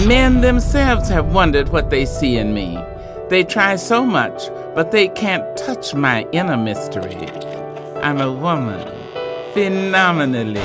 Men themselves have wondered what they see in me. They try so much, but they can't touch my inner mystery. I'm a woman, phenomenally.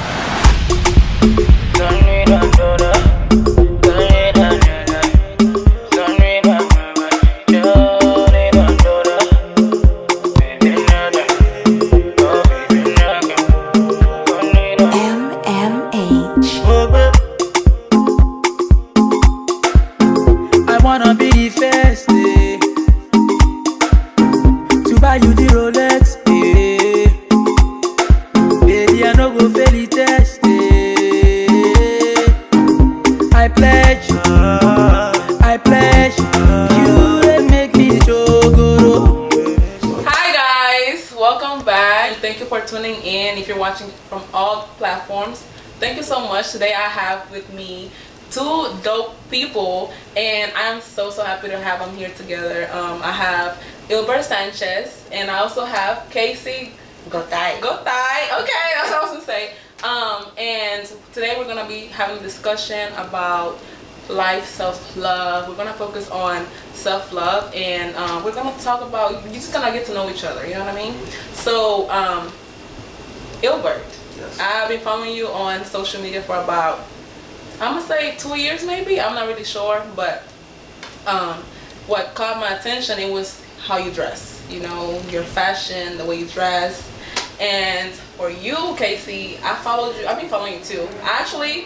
Tuning in. If you're watching from all platforms, thank you so much. Today I have with me two dope people, and I'm so happy to have them here together. I have Ilbert Sanchez, and I also have Kaysy Gotay. Okay, that's what I was gonna say. And today we're gonna be having a discussion about life, self-love. We're gonna focus on self-love, and we're gonna talk about, you're just gonna get to know each other, you know what I mean? So Ilbert, yes. I've been following you on social media for about, I'm gonna say 2 years maybe, I'm not really sure, but what caught my attention, it was how you dress, you know, your fashion, the way you dress. And for you, Kaysy, I've been following you too. Actually,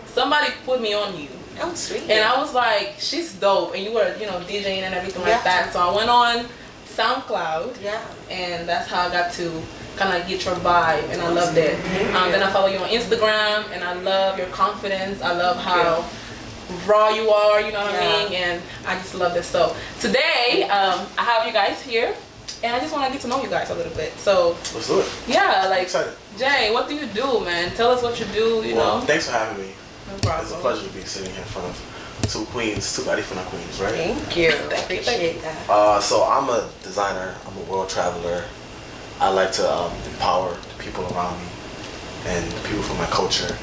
somebody put me on you. Oh, sweet. And I was like, she's dope, and you were, you know, DJing and everything like that. So I went on SoundCloud, and that's how I got to kind of get your vibe, and I loved it. Then I follow you on Instagram, and I love your confidence. I love how raw you are, you know what I mean? And I just love this. So today, I have you guys here, and I just want to get to know you guys a little bit. So let's do it. Yeah, like, excited. Jay, what do you do, man? Tell us what you do, you know? Thanks for having me. No problem. It's a pleasure to be sitting here in front of two queens, two Garifuna queens, right? Thank you. Appreciate that. So I'm a designer, I'm a world traveler. I like to empower the people around me and the people from my culture.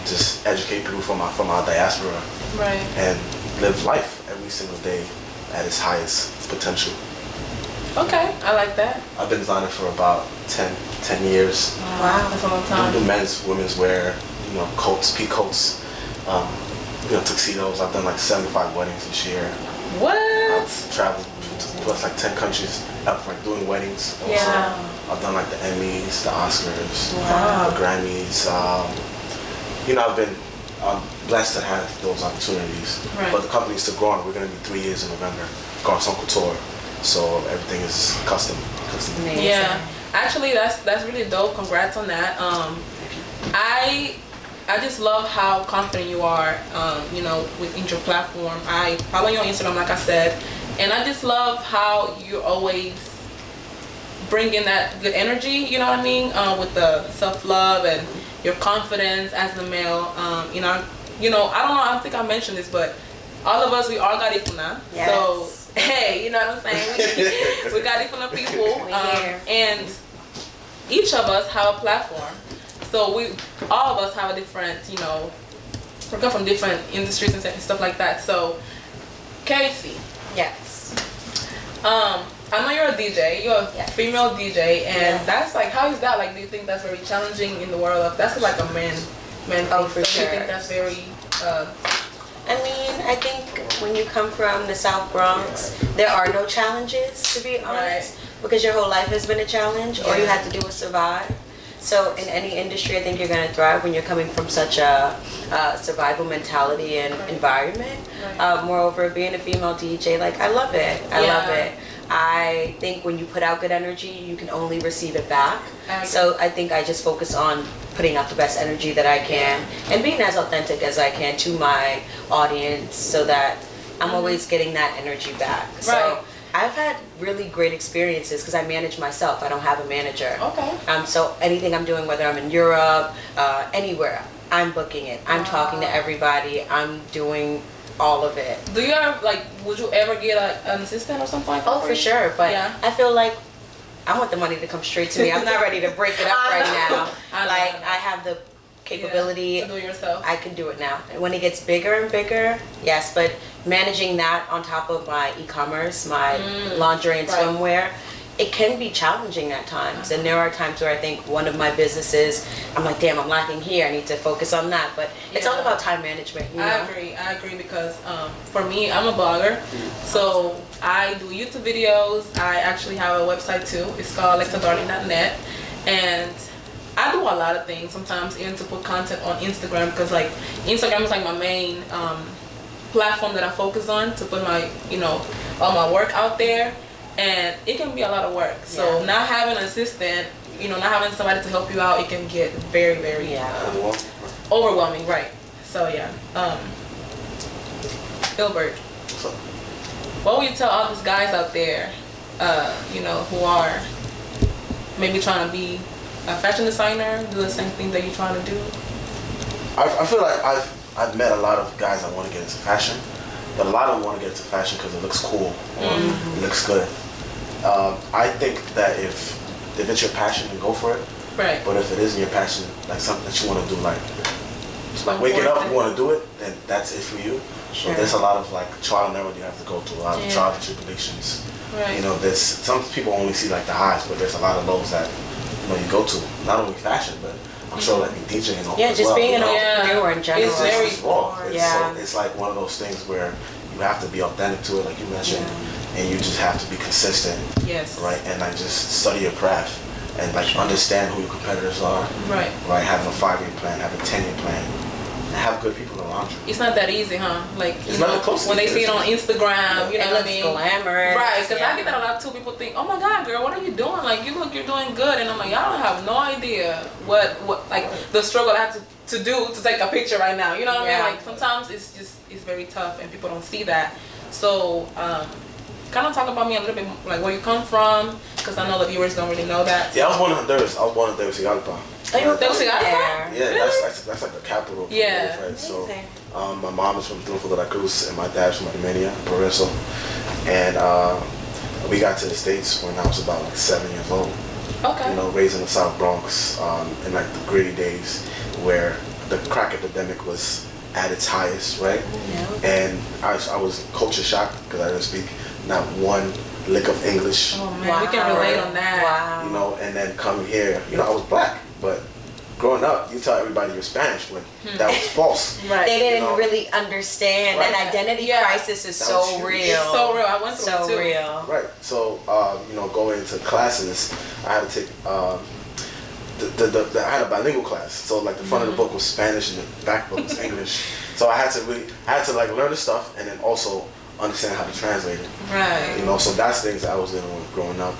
Just educate people from our diaspora. Right. And live life every single day at its highest potential. Okay, I like that. I've been designing for about 10 years. Wow, that's a long time. Do men's, women's wear, you know, coats, pea coats, you know, tuxedos. I've done like 75 weddings this year. What? I've traveled to like 10 countries like doing weddings also. Yeah. I've done like the Emmys, the Oscars, wow. the Grammys. You know, I'm blessed to have those opportunities. Right. But the company's still growing. We're going to be 3 years in November. Garçon Couture. So everything is custom. Amazing. Yeah. Actually, that's really dope. Congrats on that. I just love how confident you are, you know, within your platform. I follow you on Instagram, like I said, and I just love how you always bring in that good energy, you know what I mean, with the self-love and your confidence as a male. You know, I don't know, I don't think I mentioned this, but all of us, we all Garifuna. Yes. So, hey, you know what I'm saying? We Garifuna people, and each of us have a platform. So all of us have a different, you know, we come from different industries and stuff like that. So, Kaysy. Yes. I know you're a DJ. You're a female DJ, and that's like, how is that? Like, do you think that's very challenging in the world of? That's like a man thing. Oh, for sure. Do you think that's very? I mean, I think when you come from the South Bronx, there are no challenges, to be honest, because your whole life has been a challenge, or you had to do is survive. So in any industry, I think you're going to thrive when you're coming from such a survival mentality and environment. Moreover, being a female DJ, like, I love it. I love it. I think when you put out good energy, you can only receive it back. So I think I just focus on putting out the best energy that I can and being as authentic as I can to my audience so that I'm always getting that energy back. So I've had really great experiences because I manage myself. I don't have a manager. Okay. So anything I'm doing, whether I'm in Europe, anywhere, I'm booking it. I'm talking to everybody. I'm doing all of it. Do you ever, like, would you ever get an assistant or something like that? Oh, for sure. But I feel like I want the money to come straight to me. I'm not ready to break it up right now. I have the capability. To do it yourself. I can do it now. And when it gets bigger and bigger, yes, but managing that on top of my e-commerce, my lingerie and swimwear, it can be challenging at times. And there are times where I think one of my businesses, I'm like, damn, I'm lacking here. I need to focus on that. But it's all about time management. You know? I agree because for me, I'm a blogger. So I do YouTube videos. I actually have a website too. It's called alexadarling.net. And I do a lot of things sometimes, even to put content on Instagram, because like Instagram is like my main platform that I focus on to put my, all my work out there. And it can be a lot of work. So not having an assistant, not having somebody to help you out, it can get very, very overwhelming, right? So Ilbert, what would you tell all these guys out there, who are maybe trying to be a fashion designer, do the same thing that you're trying to do? I feel like I've met a lot of guys that want to get into fashion, but a lot of them want to get into fashion because it looks cool or it looks good. I think that if it's your passion, then go for it. Right. But if it isn't your passion, like something that you want to do, like waking up, you want to do it, then that's it for you. Sure. So there's a lot of like trial and error you have to go through, a lot of trials and tribulations. Right. There's some people only see like the highs, but there's a lot of lows that you go to. Not only fashion, but I'm sure like DJing as just well, being an entrepreneur in general. It's very raw. Yeah. So it's like one of those things where you have to be authentic to it, like you mentioned, and you just have to be consistent. Yes. Right, and like just study your craft and like understand who your competitors are. Right. Right, have a 5-year plan, have a 10-year plan, and have good people around you. It's not that easy, huh? Like when they see it on Instagram, you know what I mean? Glamorous. Right, because I get that a lot too. People think, "Oh my God, girl, what are you doing? Like you're doing good," and I'm like, y'all have no idea what like the struggle I have to do to take a picture right now. You know what I mean? Like sometimes it's very tough, and people don't see that. So kind of talk about me a little bit, like where you come from, because I know the viewers don't really know that. Yeah, I was born in Honduras. I was born in Tegucigalpa. Oh, you were Tegucigalpa? Yeah, Really? that's like the capital. Yeah. Right? So, my mom is from Triunfo de la Cruz, and my dad's from Armenia, Progreso. And we got to the States when I was about like 7 years old. Okay. Raised in the South Bronx in like the gritty days where the crack epidemic was at its highest, right? Yeah. And I was culture shocked because I didn't speak not one lick of English. Oh man, we can relate on that. Wow. And then come here, I was black, but growing up, you tell everybody you're Spanish when that was false. Right. They didn't really understand that identity crisis is so real. It's so real. I went through it too. Real. Right. So, going into classes, I had to take I had a bilingual class. So like the front of the book was Spanish and the back book was English. So I had to like learn the stuff and then also understand how to translate it. Right. So that's things that I was dealing with growing up.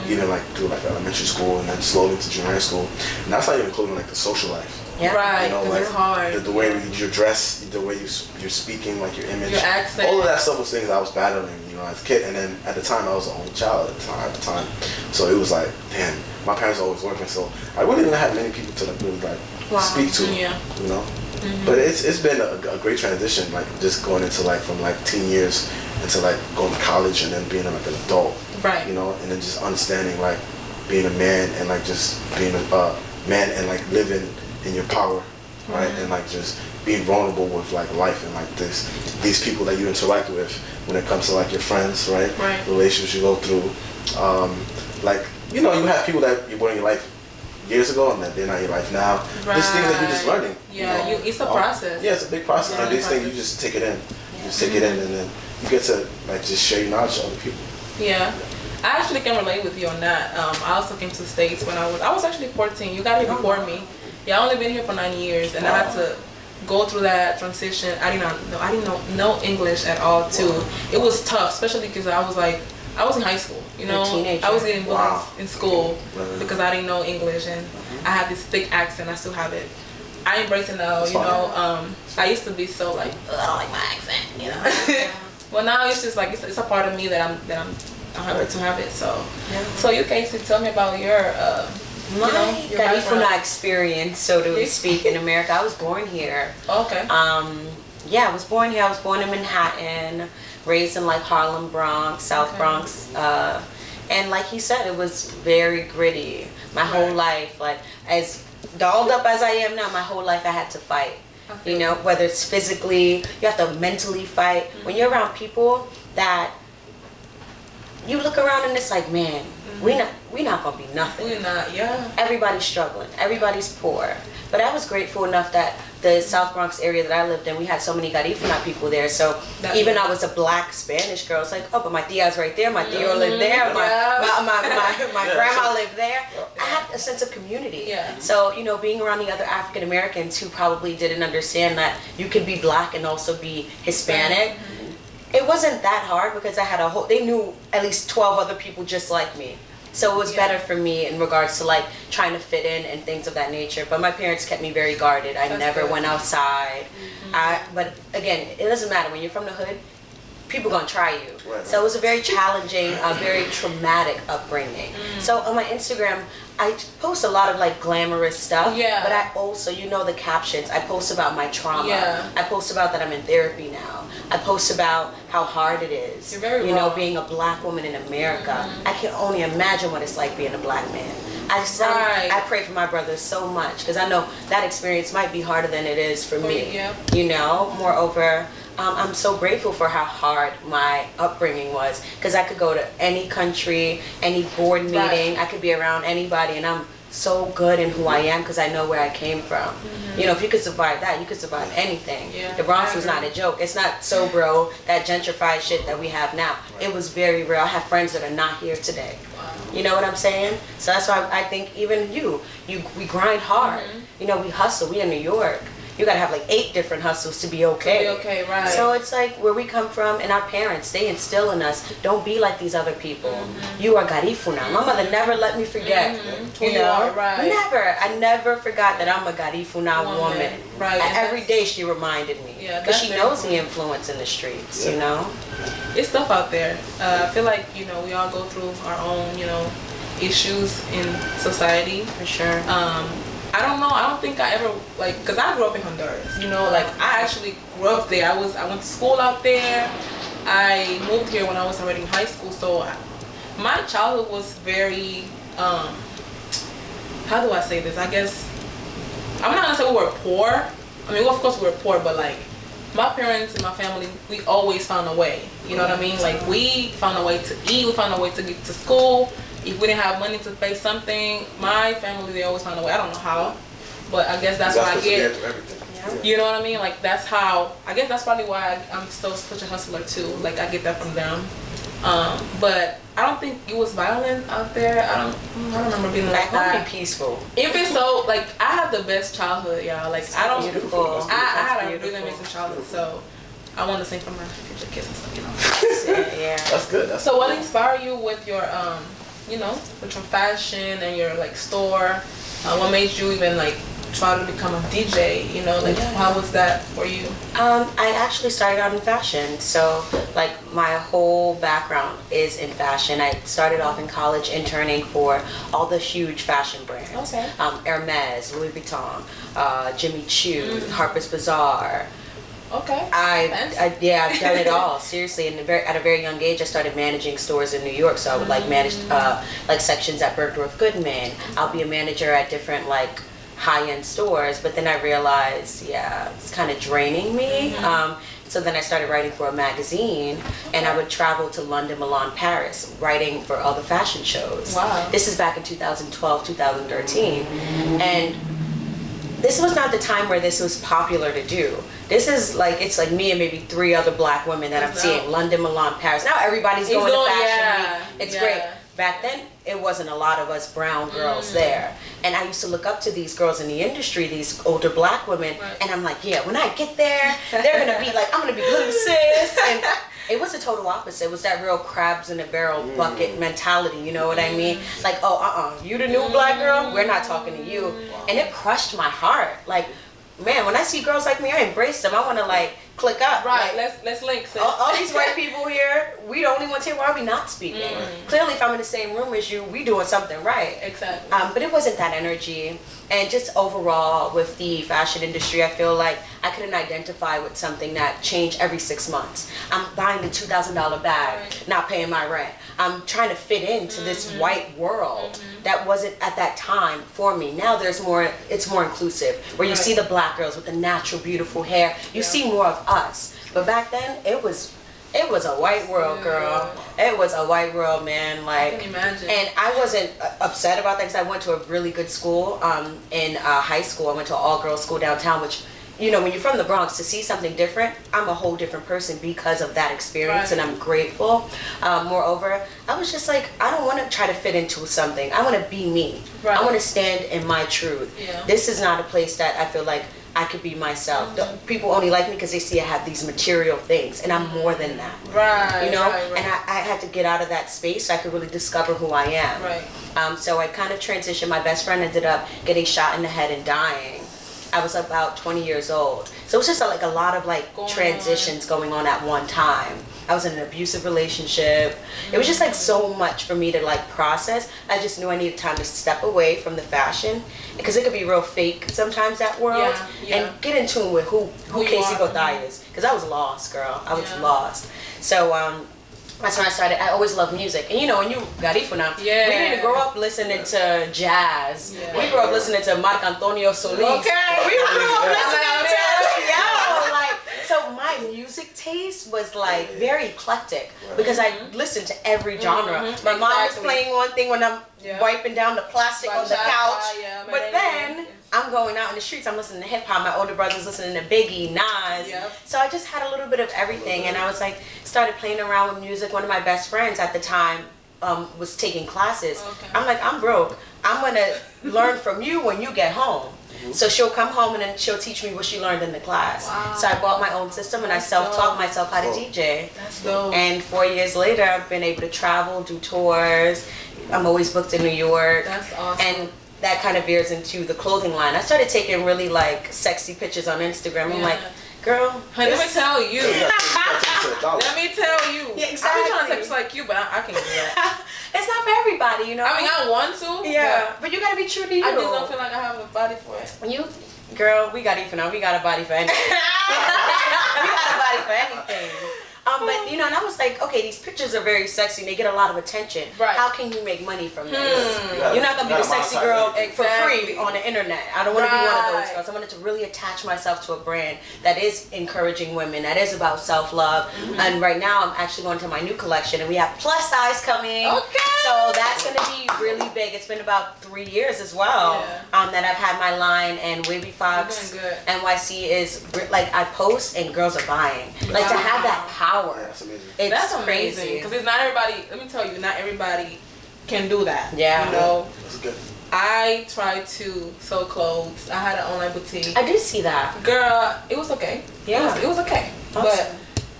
Even like through like elementary school and then slowly to junior school. And that's not even including like the social life. Yeah. Right, because like it's hard. The way you dress, the way you're speaking, like your image. Your accent. All of that stuff was things I was battling, as a kid. And then at the time, I was the only child at the time. So it was like, damn, my parents were always working. So I really didn't have many people to like really like speak to, But it's been a great transition, like just going into like from like teen years into like going to college and then being like an adult. Right. And then just understanding like being a man and like just being a man and like living in your power, right? And like just being vulnerable with like life and like these people that you interact with when it comes to like your friends, right? Right. Relationships you go through. You have people that you were in your life years ago and that they're not in your life now. Right. Just things that you're just learning. Yeah, it's a process. Yeah, it's a big process. And these things you just take it in. You just take it in and then you get to like just share your knowledge with other people. Yeah. I actually can relate with you on that. I also came to the States when I was actually 14. You got here before me. Yeah, I only been here for 9 years, and I had to go through that transition. I didn't know English at all too. It was tough, especially because I was in high school. I was getting bullied in school because I didn't know English, and I had this thick accent. I still have it. I embrace it now. I used to be so like, I don't like my accent. Well, now it's just like it's a part of me that I'm happy to have it. So you Kaysy, tell me about your my your Garifuna experience, so to speak, in America. I was born here. Okay. I was born here. I was born in Manhattan, raised in like Harlem, Bronx, South Bronx, and like he said, it was very gritty. My whole life, like as dolled up as I am now, my whole life I had to fight. Okay. You know, whether it's physically, you have to mentally fight. When you're around people that you look around and it's like, man, we not gonna be nothing. We're not, yeah. Everybody's struggling. Everybody's poor. But I was grateful enough that the South Bronx area that I lived in, we had so many Garifuna people there. So even I was a black Spanish girl, it's like, oh, but my tia's right there. My tío lived there. My grandma lived there. I had a sense of community. Yeah. So, you know, being around the other African Americans who probably didn't understand that you could be black and also be Hispanic, it wasn't that hard because I had they knew at least 12 other people just like me. So it was better for me in regards to like trying to fit in and things of that nature. But my parents kept me very guarded. I never went outside. But again, it doesn't matter. When you're from the hood, people gonna try you. Right. So it was a very challenging, very traumatic upbringing. So on my Instagram, I post a lot of like glamorous stuff. Yeah. But I also, you know, the captions, I post about my trauma. Yeah. I post about that I'm in therapy now. I post about how hard it is. You're very you know, being a black woman in America. I can only imagine what it's like being a black man. I pray for my brothers so much because I know that experience might be harder than it is for me. Yeah. You know, moreover, I'm so grateful for how hard my upbringing was because I could go to any country, any board meeting, I could be around anybody, and I'm so good in who I am because I know where I came from. You know, if you could survive that, you could survive anything. Yeah, the Bronx was not a joke. It's not so bro, that gentrified shit that we have now. It was very real. I have friends that are not here today. You know what I'm saying? So that's why I think even we grind hard. You know, we hustle. We in New York. You gotta have like 8 different hustles to be okay. To be okay, right. So it's like where we come from and our parents, they instill in us, don't be like these other people. You are Garifuna. My mother never let me forget. You know? Never. I never forgot that I'm a Garifuna woman. Right. Every day she reminded me. Because she knows the influence in the streets, you know? It's stuff out there. I feel like, you know, we all go through our own, you know, issues in society. For sure. I don't know. I don't think I ever because I grew up in Honduras. You know, like I actually grew up there. I went to school out there. I moved here when I was already in high school. So my childhood was very how do I say this? I guess I'm not gonna say we were poor. I mean, of course we were poor, but like my parents and my family, we always found a way. You know what I mean? Like we found a way to eat. We found a way to get to school. If we didn't have money to pay something, my family, they always found a way. I don't know how, but I guess that's what I get. You know what I mean? Like that's how, I guess that's probably why I'm still such a hustler too. Like I get that from them. But I don't think it was violent out there. I don't remember being like that. Be peaceful. It been so, like I had the best childhood, y'all. Like I don't, beautiful. I had a really amazing childhood. So I want to sing for my future kids and stuff, you know. Yeah. That's good. So what inspired you with your you know, with your fashion and your like store? What made you even like try to become a DJ? You know, like how was that for you? I actually started out in fashion. So like my whole background is in fashion. I started off in college interning for all the huge fashion brands. Okay. Hermes, Louis Vuitton, Jimmy Choo, Harper's Bazaar. Okay. I've done it all. Seriously, at a very young age, I started managing stores in New York. So I would like manage like sections at Bergdorf Goodman. I'll be a manager at different like high-end stores. But then I realized, it's kind of draining me. So then I started writing for a magazine, and I would travel to London, Milan, Paris, writing for all the fashion shows. Wow. This is back in 2012, 2013, and this was not the time where this was popular to do. This is like, it's like me and maybe 3 other black women that I'm seeing. London, Milan, Paris. Now everybody's going to fashion week. It's great. Back then, it wasn't a lot of us brown girls there. And I used to look up to these girls in the industry, these older black women. And I'm like, when I get there, they're going to be like, I'm going to be blue sis. And it was the total opposite. It was that real crabs in a barrel bucket mentality, you know what I mean? Like, you the new black girl? We're not talking to you. And it crushed my heart. Like, man, when I see girls like me, I embrace them. I want to like click up. Right. Like, Let's link. Sis. All these white people here, we the only ones here. Why are we not speaking? Clearly, if I'm in the same room as you, we doing something right. Exactly. But it wasn't that energy. And just overall with the fashion industry, I feel like I couldn't identify with something that changed every 6 months. I'm buying the $2,000 bag, not paying my rent. I'm trying to fit into this white world that wasn't at that time for me. Now there's more, it's more inclusive, where you see the black girls with the natural, beautiful hair. You see more of us. But back then, it was a white world, girl. It was a white world, man. Like, I can imagine. And I wasn't upset about that because I went to a really good school. In high school, I went to an all-girls school downtown, which, you know, when you're from the Bronx, to see something different, I'm a whole different person because of that experience, and I'm grateful. Moreover, I was just like, I don't want to try to fit into something. I want to be me. I want to stand in my truth. This is not a place that I feel like I could be myself. People only like me because they see I have these material things, and I'm more than that. Right. You know, and I had to get out of that space so I could really discover who I am. Right. So I kind of transitioned. My best friend ended up getting shot in the head and dying. I was about 20 years old. So it was just like a lot of like transitions going on at one time. I was in an abusive relationship. It was just like so much for me to like process. I just knew I needed time to step away from the fashion, because it could be real fake sometimes, that world, and get in tune with who Kaysy Gotay is. Because I was lost, girl. I was lost. So that's when I started. I always loved music. And you know, when you Garifuna, we didn't grow up listening to jazz. We grew up listening to Marc Antonio Solís. We grew up listening to, so my music taste was like very eclectic, because I listened to every genre. My mom was playing one thing when I'm wiping down the plastic on the couch, but then I'm going out in the streets, I'm listening to hip hop. My older brother's listening to Biggie, Nas. So I just had a little bit of everything, and I was like, started playing around with music. One of my best friends at the time was taking classes. I'm like, I'm broke. I'm gonna learn from you when you get home. So she'll come home and then she'll teach me what she learned in the class. So I bought my own system and I self-taught myself how to DJ. That's dope. And 4 years later, I've been able to travel, do tours. I'm always booked in New York. That's awesome. And that kind of veers into the clothing line. I started taking really like sexy pictures on Instagram. I'm like, girl, honey, let me tell you. Let me tell you. Yeah, exactly. I've been trying to text like you, but I can't do that. It's not for everybody, you know. I mean, I want to. Yeah, but you gotta be true to you. I just don't feel like I have a body for it. You, girl, we got a body for anything. We got a body for anything. But you know, and I was like, okay, these pictures are very sexy and they get a lot of attention. How can you make money from this? You're not gonna be the sexy girl for free on the internet. I don't want to be one of those girls. I wanted to really attach myself to a brand that is encouraging women, that is about self-love. And right now, I'm actually going to my new collection, and we have plus size coming. So that's gonna be really big. It's been about 3 years as well that I've had my line, and Youngwavyfox NYC is like, I post and girls are buying. Like, to have that power. That's amazing. That's amazing, because it's not everybody. Let me tell you, not everybody can do that. You know. That's good. I tried to sew clothes. I had an online boutique. I did see that. Girl, it was okay. It was okay. Awesome. But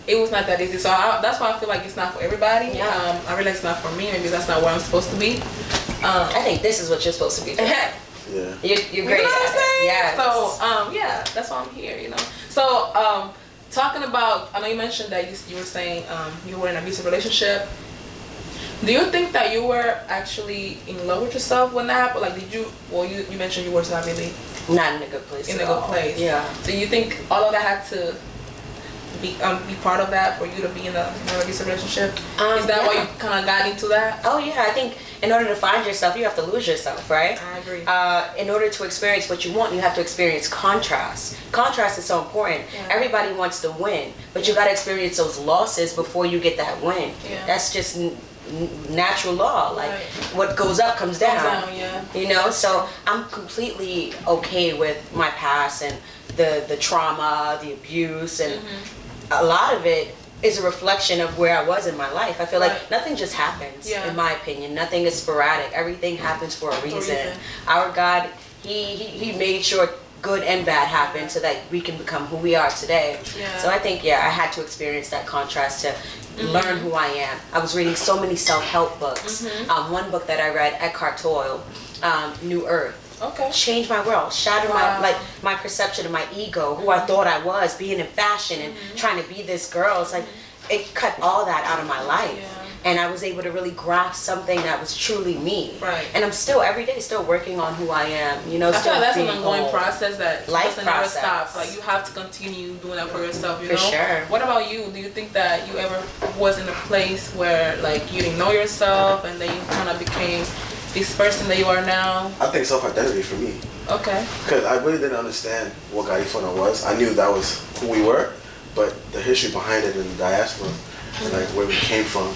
it was not that easy. So that's why I feel like it's not for everybody. I realize it's not for me. Maybe that's not where I'm supposed to be. I think this is what you're supposed to be doing. You're great. You know what I'm saying? Yes. So that's why I'm here. You know. So talking about, I know you mentioned that you were saying you were in an abusive relationship. Do you think that you were actually in love with yourself when that happened? Like, did you? Well, you mentioned you were not really not in a good place. In a good place. Yeah. Do you think all of that had to be part of that for you to be in an abusive relationship? Is that why you kind of got into that? Oh yeah, I think in order to find yourself, you have to lose yourself, right? I agree. In order to experience what you want, you have to experience contrast. Contrast is so important. Everybody wants to win, but you got to experience those losses before you get that win. That's just natural law. Like, what goes up comes down. You know, so I'm completely okay with my past and the trauma, the abuse, and a lot of it is a reflection of where I was in my life. I feel like nothing just happens, in my opinion. Nothing is sporadic. Everything happens for a reason. Our God, he made sure good and bad happened so that we can become who we are today. So I think, I had to experience that contrast to learn who I am. I was reading so many self-help books. One book that I read, Eckhart Tolle, New Earth. changed my world, shattered my perception of my ego, who I thought I was, being in fashion and trying to be this girl. It's like it cut all that out of my life. Yeah. And I was able to really grasp something that was truly me. Right. And I'm still every day still working on who I am. You know, I feel like that's an being ongoing whole. process that Life doesn't never process. stop. Like you have to continue doing that for yourself. You For know. sure. What about you? Do you think that you ever was in a place where like you didn't know yourself and then you kind of became this person that you are now? I think self-identity for me. Okay. Because I really didn't understand what Garifuna was. I knew that was who we were, but the history behind it in the diaspora, and like where we came from,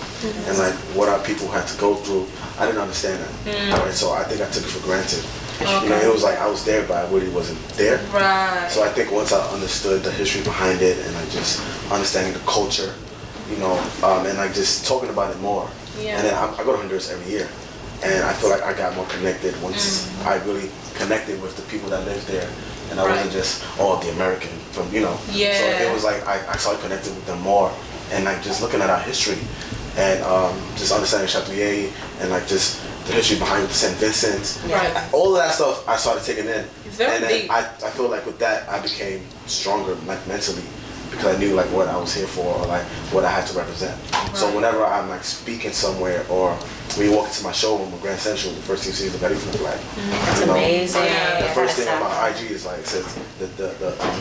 and like what our people had to go through, I didn't understand that. Right? So I think I took it for granted. You know, it was like I was there, but I really wasn't there. Right. So I think once I understood the history behind it, and like just understanding the culture, you know, and like just talking about it more. Yeah. And then I go to Honduras every year, and I feel like I got more connected once I really connected with the people that lived there. And I wasn't just, the American from, you know. Yeah. So it was like I started connecting with them more, and like just looking at our history, and just understanding Chatouillet, and like just the history behind St. Vincent. Right. All of that stuff I started taking in. It's very and deep. then I feel like with that I became stronger like mentally, because I knew like what I was here for, or like what I had to represent. Right. So whenever I'm like speaking somewhere, or when you walk into my showroom with Grand Central, the first thing you see is the Garifuna flag. That's You know, amazing. The first thing on That's my IG is like, it says the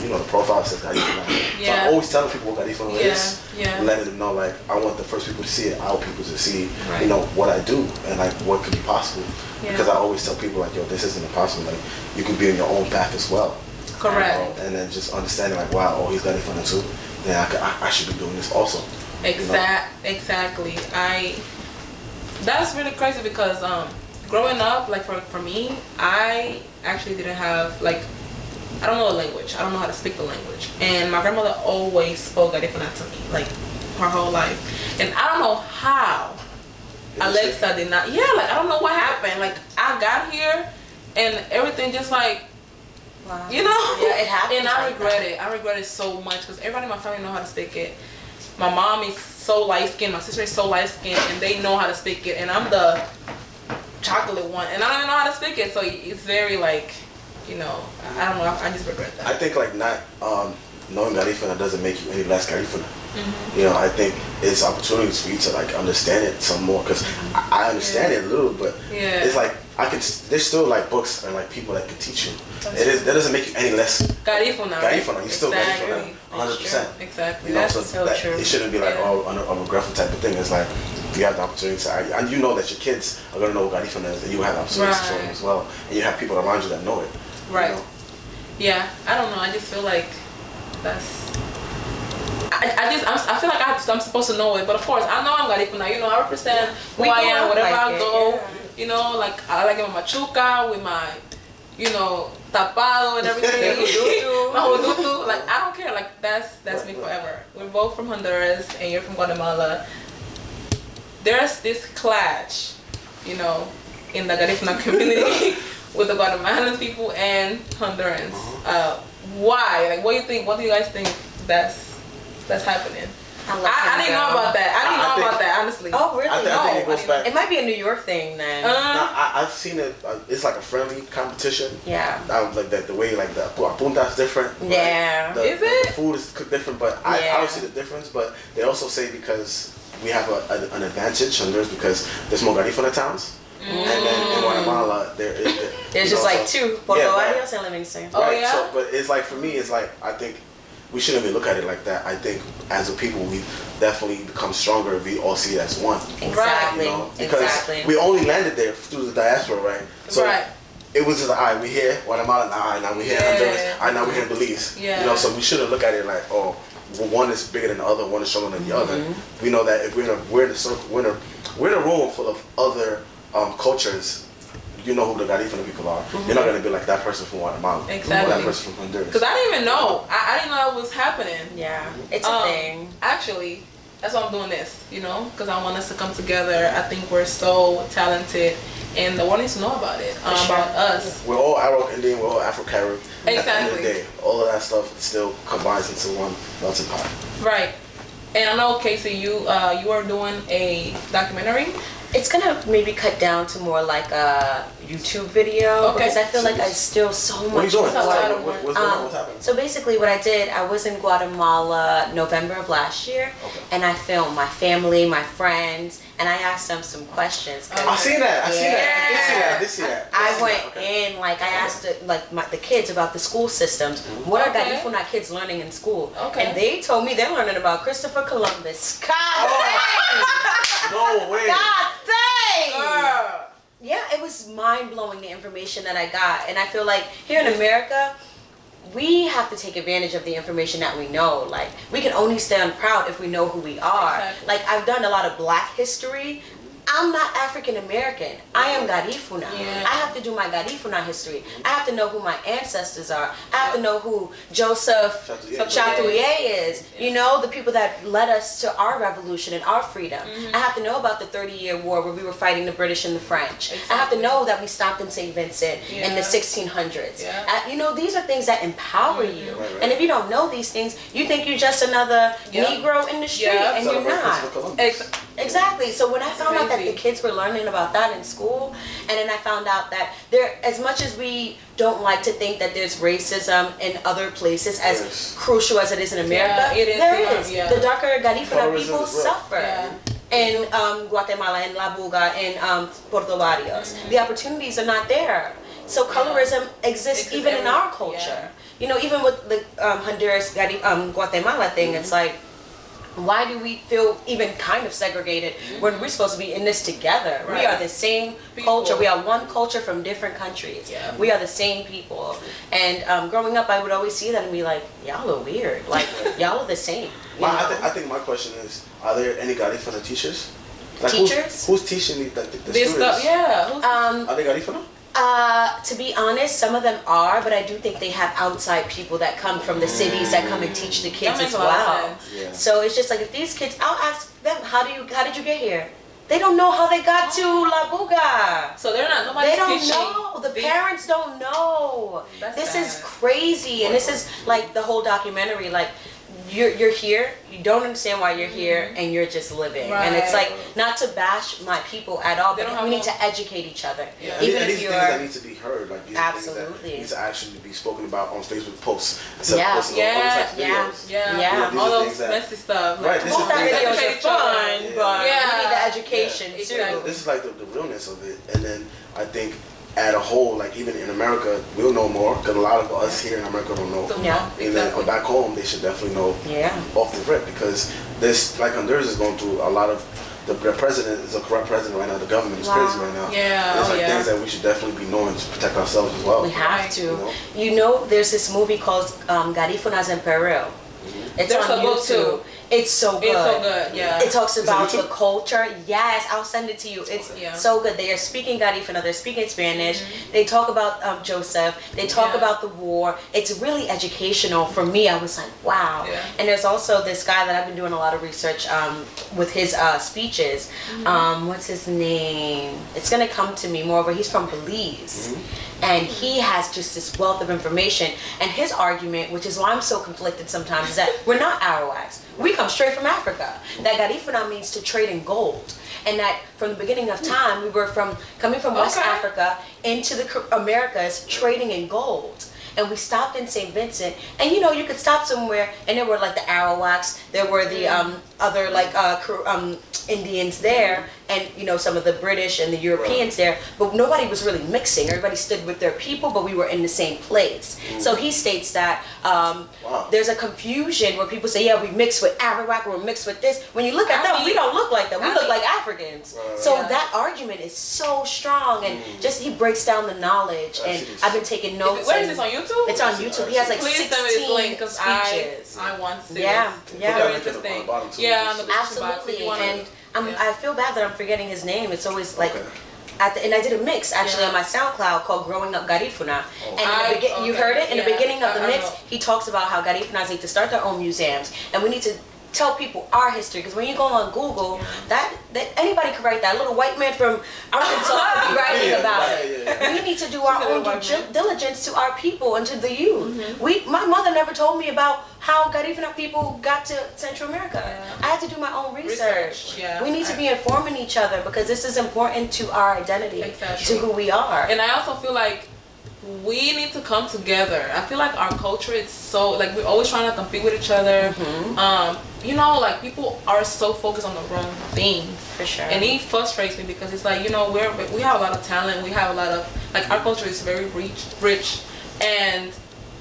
you know, the profile says Garifuna. So Yeah. I'm always telling people what Garifuna is, Yeah. letting them know like I want the first people to see it, our people to see, Right. you know, what I do and like what could be possible. Yeah. Because I always tell people like, yo, this isn't impossible. Like you could be in your own path as well. Correct. You know? And then just understanding like, wow, he's Garifuna too. Then I should be doing this also. Exactly. That's really crazy because growing up, like for me, I actually didn't have like, I don't know the language. I don't know how to speak the language. And my grandmother always spoke Garifuna to me, like her whole life. And I don't know how Alexa did not. Yeah, like I don't know what happened. Like I got here and everything just like, Wow. you know? Yeah, it happens. And I like regret that. it. I regret it so much because everybody in my family know how to speak it. My mom is so light skinned, my sister is so light skinned, and they know how to speak it. And I'm the chocolate one, and I don't even know how to speak it. So it's very like, you know, I don't know. I just regret that. I think like not knowing Garifuna doesn't make you any less Garifuna. You know, I think it's opportunities for you to like understand it some more, because I understand it a little, but it's like there's still like books and like people that can teach you. That doesn't make you any less Garifuna. Garifuna. You still Garifuna, 100%. Exactly. You know, That's so that, true. it shouldn't be like a regretful type of thing. It's like you have the opportunity to, and you know that your kids are gonna know what Garifuna is, and you have the opportunity to show them as well, and you have people around you that know it. Right. You know? Yeah. I don't know. I just feel like that's. I feel like I'm supposed to know it, but of course I know I'm Garifuna. You know, I represent who I am, wherever I go. You know, like I like it with my chuca, with my, you know, tapado and everything. My hudutu. Like I don't care. Like that's me forever. We're both from Honduras, and you're from Guatemala. There's this clash, you know, in the Garifuna community with the Guatemalan people and Hondurans. Why? Like, what do you think? What do you guys think that's happening? I didn't know about that. I didn't know about that, honestly. Oh, really? I think it goes back. It might be a New York thing then. I've seen it. It's like a friendly competition. Yeah. Like the way like the punta is different. Right? Yeah. Is it? The food is cooked different, but I don't see the difference. But they also say because we have an advantage Honduras because there's more Garifuna towns. And then in Guatemala, There's just like two. Porto Arias and Livingston. Oh, yeah? So, but it's like, for me, it's like, I think we shouldn't even look at it like that. I think as a people, we definitely become stronger if we all see it as one. Exactly. You know? Because we only landed there through the diaspora, right? So it was just like, we here, Guatemala, now we here, Honduras, now we here in Belize. Yeah. You know, so we shouldn't look at it like, well, one is bigger than the other, one is stronger than the other. We know that if we're in a circle, we're in a room full of other cultures, you know who the Garifuna people are. You're not going to be like that person from Guatemala. Exactly. Or that person from Honduras. Because I didn't even know. I didn't know that was happening. Yeah, it's a thing. Actually, that's why I'm doing this, you know, because I want us to come together. I think we're so talented, and the world needs to know about it, about us. We're all Afro-Indian, we're all Afro-Carib. Exactly. At the end of the day, all of that stuff still combines into one melting pot. Right. And I know, Kaysy, you are doing a documentary. It's gonna maybe cut down to more like a YouTube video because I feel like I still so much. What are you doing? More. What's happening? So basically, what I did, I was in Guatemala November of last year, and I filmed my family, my friends, and I asked them some questions. I see that. I did see that. I went in, like, I asked the kids about the school systems. What are Garifuna kids learning in school? And they told me they're learning about Christopher Columbus. No way. God dang! Yeah, it was mind-blowing, the information that I got. And I feel like here in America, we have to take advantage of the information that we know. Like, we can only stand proud if we know who we are. Exactly. Like, I've done a lot of Black history. I'm not African American. I am Garifuna. Yeah. I have to do my Garifuna history. I have to know who my ancestors are. I have to know who Joseph Chatuye is. You know, the people that led us to our revolution and our freedom. I have to know about the 30-year war where we were fighting the British and the French. I have to know that we stopped in St. Vincent in the 1600s. You know, these are things that empower you. And if you don't know these things, you think you're just another Negro in the street, and you're not. Exactly. So when I found out that the kids were learning about that in school, and then I found out that there, as much as we don't like to think that there's racism in other places as crucial as it is in America, there is. The darker Garifuna people suffer. In Guatemala, in La Buga, in Puerto Barrios. The opportunities are not there. So colorism exists even in our culture. You know, even with the Honduras, Guatemala thing, it's like, why do we feel even kind of segregated when we're supposed to be in this together? We are the same culture. We are one culture from different countries. We are the same people. And growing up, I would always see that and be like, y'all are weird. Like, y'all are the same. I think my question is, are there any Garifuna teachers? Like, Teachers? Who's teaching the This students? stuff, Are they Garifuna? To be honest, some of them are, but I do think they have outside people that come from the cities that come and teach the kids as well. So it's just like, if these kids, I'll ask them, how did you get here? They don't know how they got to La Buga. So they're not, nobody's teaching. They don't know. The parents don't know. This is crazy. And this is like the whole documentary, like, you're here, you don't understand why you're here, and you're just living. And it's like, not to bash my people at all, but we need to educate each other. Even if these you're... things that need to be heard, like these things that need to actually be spoken about on Facebook posts. Instead of posting all types of videos. All those messy stuff. Right, this is videos are fun, but we need the education too. This is like the realness of it. And then I think at a whole, like even in America, we'll know more, because a lot of us here in America don't know. And then back home, they should definitely know off the rip, because this, like Honduras is going through a lot of, the president is a corrupt president right now, the government is crazy right now. There's like things that we should definitely be knowing to protect ourselves as well. We have to. You know, there's this movie called Garifunas en Peril. It's on YouTube. It's so good. It's so good, It talks about the culture. Yes, I'll send it to you. It's so good. They are speaking Garifuna. They're speaking Spanish. They talk about Joseph. They talk about the war. It's really educational. For me, I was like, wow. And there's also this guy that I've been doing a lot of research with his speeches. What's his name? It's going to come to me more, but he's from Belize. And he has just this wealth of information. And his argument, which is why I'm so conflicted sometimes, is that we're not Arawaks. We come straight from Africa. That Garifuna means to trade in gold. And that from the beginning of time, we were coming from West Africa into the Americas trading in gold. And we stopped in St. Vincent, and you know, you could stop somewhere, and there were like the Arawaks, there were the other like Indians there, and you know, some of the British and the Europeans there, but nobody was really mixing. Everybody stood with their people, but we were in the same place. So he states that there's a confusion where people say, yeah, we mix with Arawak, we're mixed with this. When you look at them, we don't look like them. We look like Africans. So that argument is so strong, and just he breaks down the knowledge. And I've been taking notes. Where is this on YouTube? It's on YouTube. He has like 16 speeches. I want to see Yeah. Very interesting. On the absolutely. And I feel bad that I'm forgetting his name. It's always like, and I did a mix actually on my SoundCloud called "Growing Up Garifuna." And you heard it in the beginning of the mix. He talks about how Garifunas need to start their own museums, and we need to tell people our history, because when you go on Google, that anybody could write that. A little white man from Arkansas could be writing about it. We need to do our own due diligence to our people and to the youth. My mother never told me about how Garifuna people got to Central America. I had to do my own research. We need to be informing each other because this is important to our identity, to who we are. And I also feel like we need to come together. I feel like our culture is so, like, we're always trying to compete with each other. You know, like, people are so focused on the wrong things. For sure. And it frustrates me because it's like, you know, we have a lot of talent. We have a lot of, like, our culture is very rich. And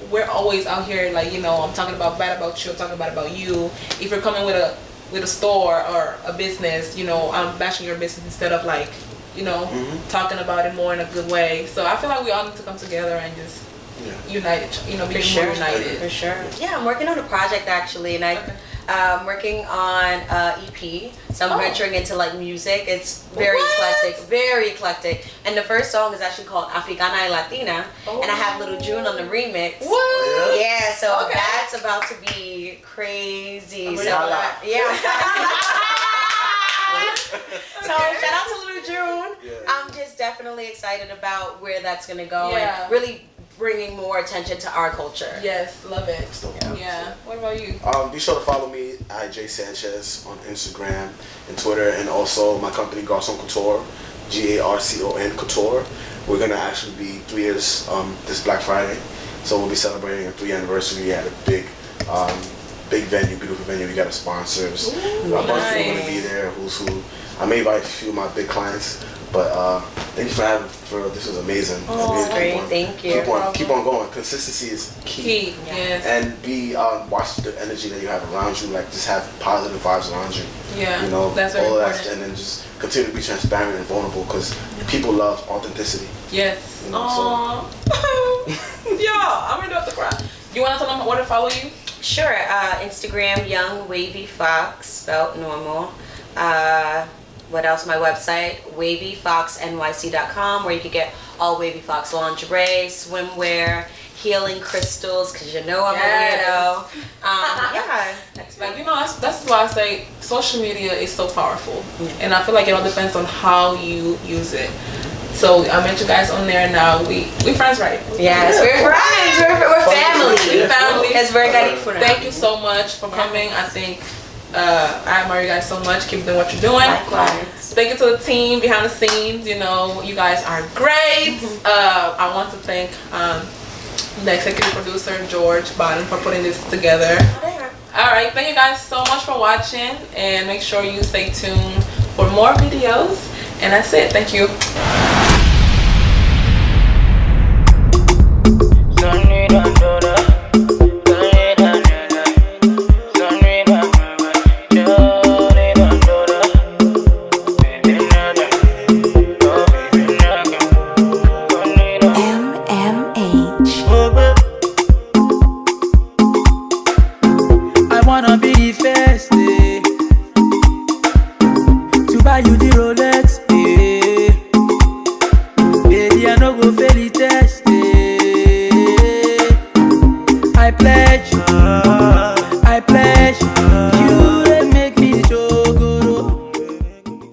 we're always out here, like, you know, I'm talking about bad about you, I'm talking bad about you. If you're coming with a store or a business, you know, I'm bashing your business instead of, like, you know, talking about it more in a good way. So I feel like we all need to come together and just unite, you know, be more united. For sure. Yeah, I'm working on a project actually, and I'm working on EP. So I'm venturing into like music. It's very eclectic. And the first song is actually called Africana y Latina, and I have Little June on the remix. What? Yeah, so that's about to be crazy. So So shout out to Little June. I'm just definitely excited about where that's gonna go and really bringing more attention to our culture. Yes, love it. Yeah. What about you? Be sure to follow me at Sanchez on Instagram and Twitter, and also my company Garcon Couture, GARCON Couture. We're gonna actually be 3 years this Black Friday, so we'll be celebrating a 3-year anniversary at a big venue, beautiful venue. We got our sponsors. A bunch of people gonna be there. Who's who? I may invite a few of my big clients, but thank you for having. This was amazing. Great, thank you. Keep on going. Consistency is key. Yes. And watch the energy that you have around you. Like, just have positive vibes around you. Yeah. You know, that's very important. and then just continue to be transparent and vulnerable because people love authenticity. Yes. You know, Yeah, I'm ready to cry. You want to tell them where to follow you? Sure. Instagram, Youngwavyfox, spelled normal. What else? My website, wavyfoxnyc.com, where you can get all Wavy Fox lingerie, swimwear, healing crystals, because you know I'm a weirdo. That's like, you know, that's why I say social media is so powerful. And I feel like it all depends on how you use it. So I met you guys on there now. We friends, right? Yes, we're friends. We're family. We're family. It's very good. Thank you so much for coming. I think I admire you guys so much. Keep doing what you're doing. Likewise. Thank you to the team behind the scenes. You know, you guys are great. I want to thank the executive producer, George Bodden, for putting this together. Alright, thank you guys so much for watching, and make sure you stay tuned for more videos. And that's it. Thank you.